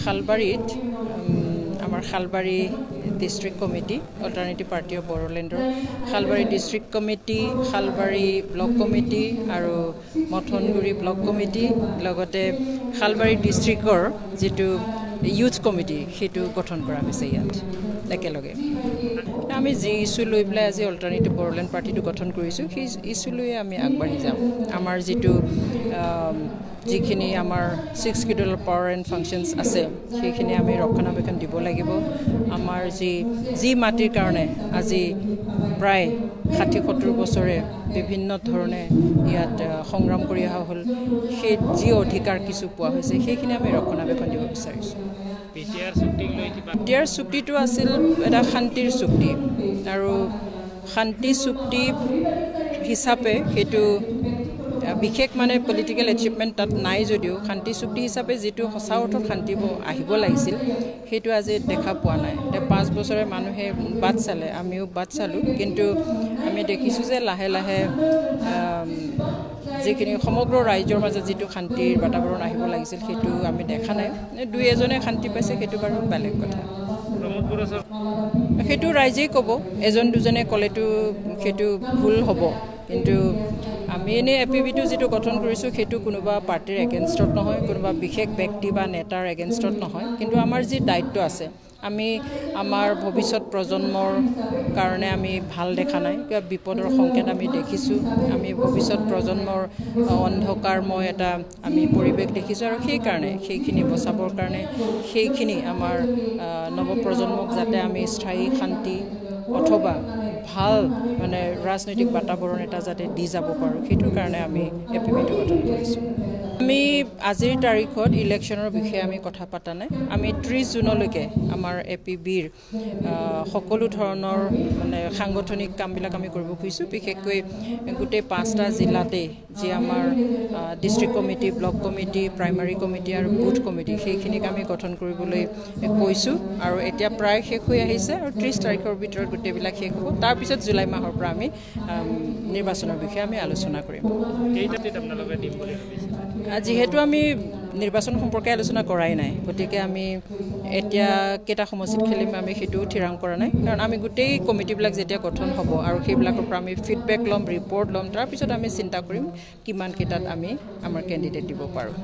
খালবাৰীত আমাৰ Khalbari district committee alternative party of বড়োলেণ্ডৰ Khalbari district committee Khalbari block committee আৰু মথনগুৰি ব্লক কমিটি লগতে খালবাৰী ডিষ্ট্ৰিক্টৰ যিটো ইউথ কমিটি সেইটো গঠন কৰা হৈছে ইয়াত একেলগে আমি যি ইছ্যু লৈ পেলাই আজি অল্টাৰনেটিভ বড়োলেণ্ড পাৰ্টিটো গঠন কৰিছোঁ সেই ইছ্যু লৈ আমি আগবাঢ়ি যাম আমাৰ যিটো যিখিনি আমাৰ 6 শিডিউল পাৱাৰ এণ্ড ফাংচনছ আছে সেইখিনি আমি ৰক্ষণাবেক্ষণ দিব লাগিব আমাৰ যি মাটিৰ কাৰণে আজি প্ৰায় 60-70 বছৰে বিভিন্ন ধৰণে ইয়াত সংগ্ৰাম কৰি অহা হ'ল সেই যি অধিকাৰ কিছু পোৱা হৈছে সেইখিনি আমি ৰক্ষণাবেক্ষণ দিব বিচাৰিছোঁ বিটিআৰ চুক্তিটো আছিল এটা শান্তিৰ চুক্তি আৰু শান্তি চুক্তি হিচাপে সেইটো বিশেষ মানে পলিটিকেল এচিভমেণ্ট তাত নাই যদিও শান্তি চুক্তি হিচাপে যিটো সঁচা অৰ্থত শান্তি আহিব লাগিছিল সেইটো আজি দেখা পোৱা নাই এতিয়া 5 বছৰে মানুহে বাট চালে আমিও বাট চালোঁ কিন্তু আমি দেখিছোঁ যে লাহে লাহে যিখিনি সমগ্ৰ ৰাইজৰ মাজত যিটো শান্তিৰ বাতাবৰণ আহিব লাগিছিল সেইটো আমি দেখা নাই দুই এজনে শান্তি পাইছে সেইটো বাৰু বেলেগ কথা সেইটো ৰাইজেই ক'ব এজন দুজনে ক'লেতো সেইটো ভুল হ'ব কিন্তু আমি এনে এপিবিটো যিটো গঠন কৰিছোঁ সেইটো কোনোবা পাৰ্টিৰ এগেইনষ্টত নহয় কোনোবা বিশেষ ব্যক্তি বা নেতাৰ এগেইনষ্টত নহয় কিন্তু আমাৰ যি দায়িত্ব আছে আমি আমাৰ ভৱিষ্যত প্ৰজন্মৰ কাৰণে আমি ভাল দেখা নাই কিবা বিপদৰ সংকেত আমি দেখিছোঁ আমি ভৱিষ্যত প্ৰজন্মৰ অন্ধকাৰময় এটা আমি পৰিৱেশ দেখিছোঁ আৰু সেইকাৰণে সেইখিনি বচাবৰ কাৰণে সেইখিনি আমাৰ নৱপ্ৰজন্মক যাতে আমি স্থায়ী শান্তি অথবা ভাল মানে ৰাজনৈতিক বাতাবৰণ এটা যাতে দি যাব পাৰোঁ সেইটোৰ কাৰণে আমি এপিবিটো গঠন কৰিছোঁ আমি আজিৰ তাৰিখত ইলেকশ্যনৰ বিষয়ে আমি কথা পতা নাই আমি 30 জুনলৈকে আমাৰ এপিবিৰ সকলো ধৰণৰ মানে সাংগঠনিক কামবিলাক আমি কৰিব খুজিছোঁ বিশেষকৈ গোটেই 5টা জিলাতে যি আমাৰ district committee block committee primary committee আৰু বুথ কমিটি সেইখিনিক আমি গঠন কৰিবলৈ কৈছোঁ আৰু এতিয়া প্ৰায় শেষ হৈ আহিছে আৰু 30 তাৰিখৰ ভিতৰত গোটেইবিলাক শেষ হ'ব তাৰপিছত জুলাই মাহৰ পৰা আমি নিৰ্বাচনৰ বিষয়ে আমি আলোচনা কৰিম যিহেতু আমি নিৰ্বাচন সম্পৰ্কে আলোচনা কৰাই নাই গতিকে আমি এতিয়া কেইটা সমষ্টিত খেলিম আমি সেইটো থিৰাং কৰা নাই কাৰণ আমি গোটেই কমিটিবিলাক যেতিয়া গঠন হ'ব আৰু সেইবিলাকৰ পৰা আমি ফিডবেক ল'ম ৰিপৰ্ট ল'ম তাৰপিছত আমি চিন্তা কৰিম কিমান কেইটাত আমি আমাৰ কেণ্ডিডেট দিব পাৰোঁ